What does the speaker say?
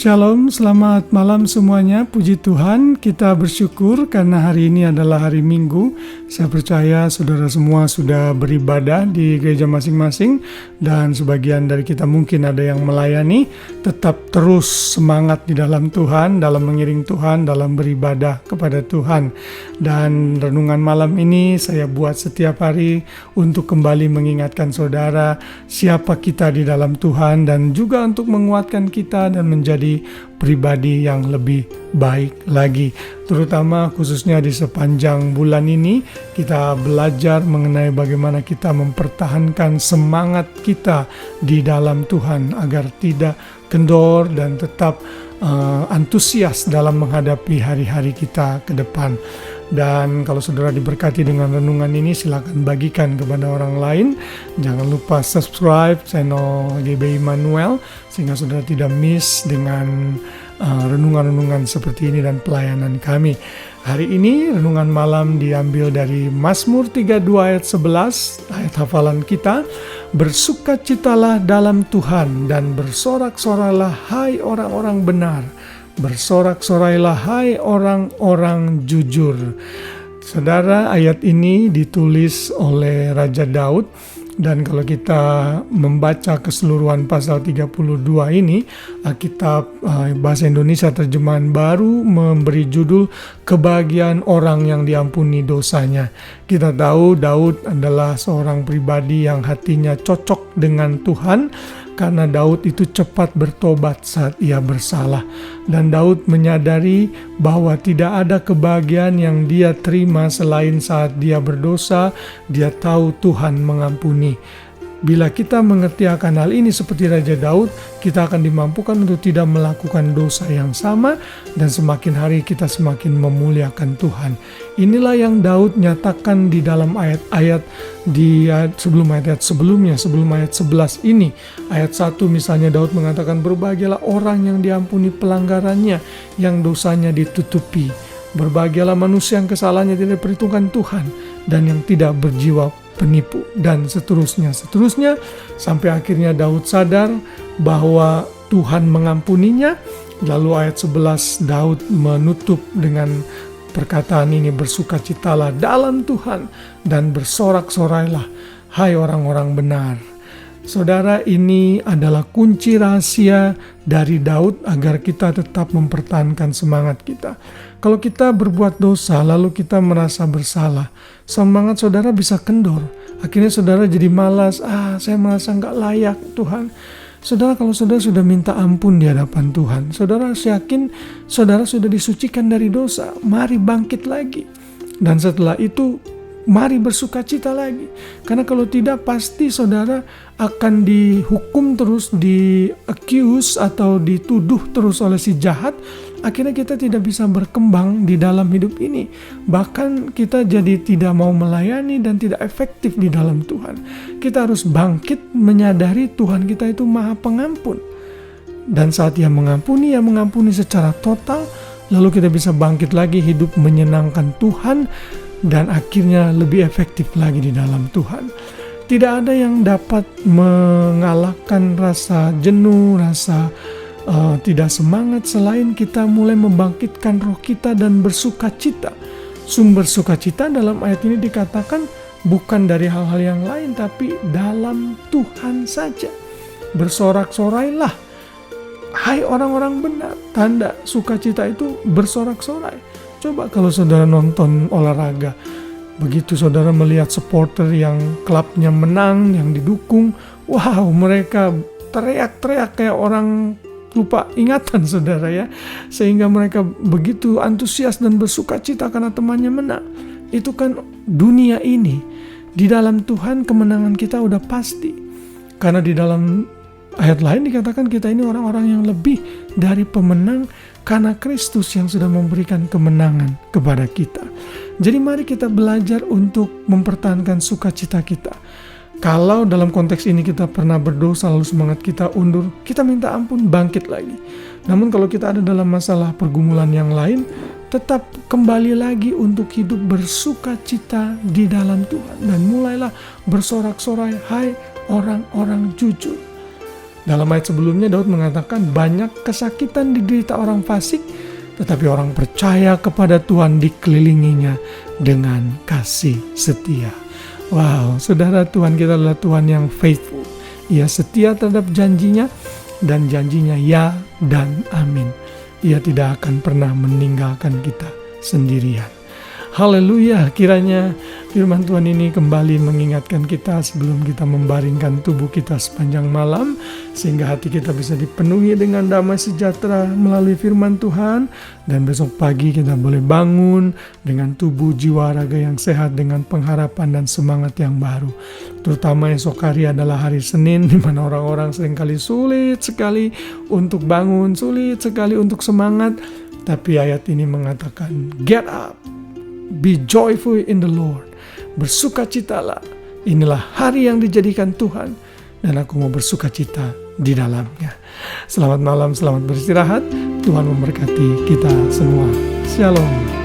Shalom, selamat malam semuanya. Puji Tuhan, kita bersyukur karena hari ini adalah hari Minggu. Saya percaya saudara semua sudah beribadah di gereja masing-masing, dan sebagian dari kita mungkin ada yang melayani. Tetap terus semangat di dalam Tuhan, dalam mengiring Tuhan, dalam beribadah kepada Tuhan. Dan renungan malam ini saya buat setiap hari untuk kembali mengingatkan saudara siapa kita di dalam Tuhan, dan juga untuk menguatkan kita dan menjadi pribadi yang lebih baik lagi. Terutama khususnya di sepanjang bulan ini kita belajar mengenai bagaimana kita mempertahankan semangat kita di dalam Tuhan agar tidak kendor dan tetap antusias dalam menghadapi hari-hari kita ke depan. Dan kalau saudara diberkati dengan renungan ini, silakan bagikan kepada orang lain. Jangan lupa subscribe channel GBI Manuel sehingga saudara tidak miss dengan renungan-renungan seperti ini dan pelayanan kami. Hari ini renungan malam diambil dari Mazmur 32 ayat 11, ayat hafalan kita. Bersukacitalah dalam Tuhan dan bersorak-soralah hai orang-orang benar. Bersorak-sorailah hai orang-orang jujur. Saudara, ayat ini ditulis oleh Raja Daud, dan kalau kita membaca keseluruhan pasal 32 ini, Alkitab bahasa Indonesia terjemahan baru memberi judul Kebahagiaan Orang yang Diampuni Dosanya. Kita tahu Daud adalah seorang pribadi yang hatinya cocok dengan Tuhan, karena Daud itu cepat bertobat saat ia bersalah. Dan Daud menyadari bahwa tidak ada kebahagiaan yang dia terima selain saat dia berdosa. Dia tahu Tuhan mengampuni. Bila kita mengerti akan hal ini seperti Raja Daud, kita akan dimampukan untuk tidak melakukan dosa yang sama, dan semakin hari kita semakin memuliakan Tuhan. Inilah yang Daud nyatakan di dalam ayat-ayat di sebelum ayat sebelumnya, sebelum ayat 11 ini. Ayat 1 misalnya Daud mengatakan, berbahagialah orang yang diampuni pelanggarannya, yang dosanya ditutupi. Berbahagialah manusia yang kesalahannya tidak diperhitungkan Tuhan, dan yang tidak berjiwa penipu, dan seterusnya sampai akhirnya Daud sadar bahwa Tuhan mengampuninya. Lalu ayat 11 Daud menutup dengan perkataan ini, bersukacitalah dalam Tuhan dan bersorak-sorailah hai orang-orang benar. Saudara, ini adalah kunci rahasia dari Daud agar kita tetap mempertahankan semangat kita. Kalau kita berbuat dosa lalu kita merasa bersalah, semangat saudara bisa kendor. Akhirnya saudara jadi malas, saya merasa nggak layak Tuhan. Saudara, kalau saudara sudah minta ampun di hadapan Tuhan, saudara yakin saudara sudah disucikan dari dosa, mari bangkit lagi. Dan setelah itu mari bersukacita lagi. Karena kalau tidak, pasti saudara akan dihukum terus, di-accuse atau dituduh terus oleh si jahat. Akhirnya kita tidak bisa berkembang di dalam hidup ini. Bahkan kita jadi tidak mau melayani dan tidak efektif di dalam Tuhan. Kita harus bangkit menyadari Tuhan kita itu Maha Pengampun. Dan saat Ia mengampuni secara total. Lalu kita bisa bangkit lagi hidup menyenangkan Tuhan, dan akhirnya lebih efektif lagi di dalam Tuhan. Tidak ada yang dapat mengalahkan rasa jenuh, rasa tidak semangat selain kita mulai membangkitkan roh kita dan bersukacita. Sumber sukacita dalam ayat ini dikatakan bukan dari hal-hal yang lain, tapi dalam Tuhan saja. Bersorak-sorailah hai orang-orang benar. Tanda sukacita itu bersorak-sorai. Coba kalau saudara nonton olahraga, begitu saudara melihat supporter yang klubnya menang, yang didukung, wow, mereka teriak-teriak kayak orang lupa ingatan saudara ya. Sehingga mereka begitu antusias dan bersukacita karena temannya menang. Itu kan dunia ini. Di dalam Tuhan kemenangan kita udah pasti. Karena di dalam ayat lain dikatakan kita ini orang-orang yang lebih dari pemenang, karena Kristus yang sudah memberikan kemenangan kepada kita. Jadi mari kita belajar untuk mempertahankan sukacita kita. Kalau dalam konteks ini kita pernah berdosa lalu semangat kita undur, kita minta ampun, bangkit lagi. Namun kalau kita ada dalam masalah pergumulan yang lain, tetap kembali lagi untuk hidup bersukacita di dalam Tuhan. Dan mulailah bersorak-sorai hai orang-orang jujur. Dalam ayat sebelumnya Daud mengatakan banyak kesakitan diderita orang fasik, tetapi orang percaya kepada Tuhan dikelilinginya dengan kasih setia. Wow, saudara, Tuhan kita adalah Tuhan yang faithful. Ia setia terhadap janjinya, dan janjinya ya dan amin. Ia tidak akan pernah meninggalkan kita sendirian. Haleluya, kiranya firman Tuhan ini kembali mengingatkan kita sebelum kita membaringkan tubuh kita sepanjang malam, sehingga hati kita bisa dipenuhi dengan damai sejahtera melalui firman Tuhan, dan besok pagi kita boleh bangun dengan tubuh, jiwa, raga yang sehat, dengan pengharapan dan semangat yang baru. Terutama esok hari adalah hari Senin, di mana orang-orang seringkali sulit sekali untuk bangun, sulit sekali untuk semangat. Tapi ayat ini mengatakan, get up, be joyful in the Lord. Bersukacitalah. Inilah hari yang dijadikan Tuhan, dan aku mau bersukacita di dalamnya. Selamat malam, selamat beristirahat. Tuhan memberkati kita semua. Shalom.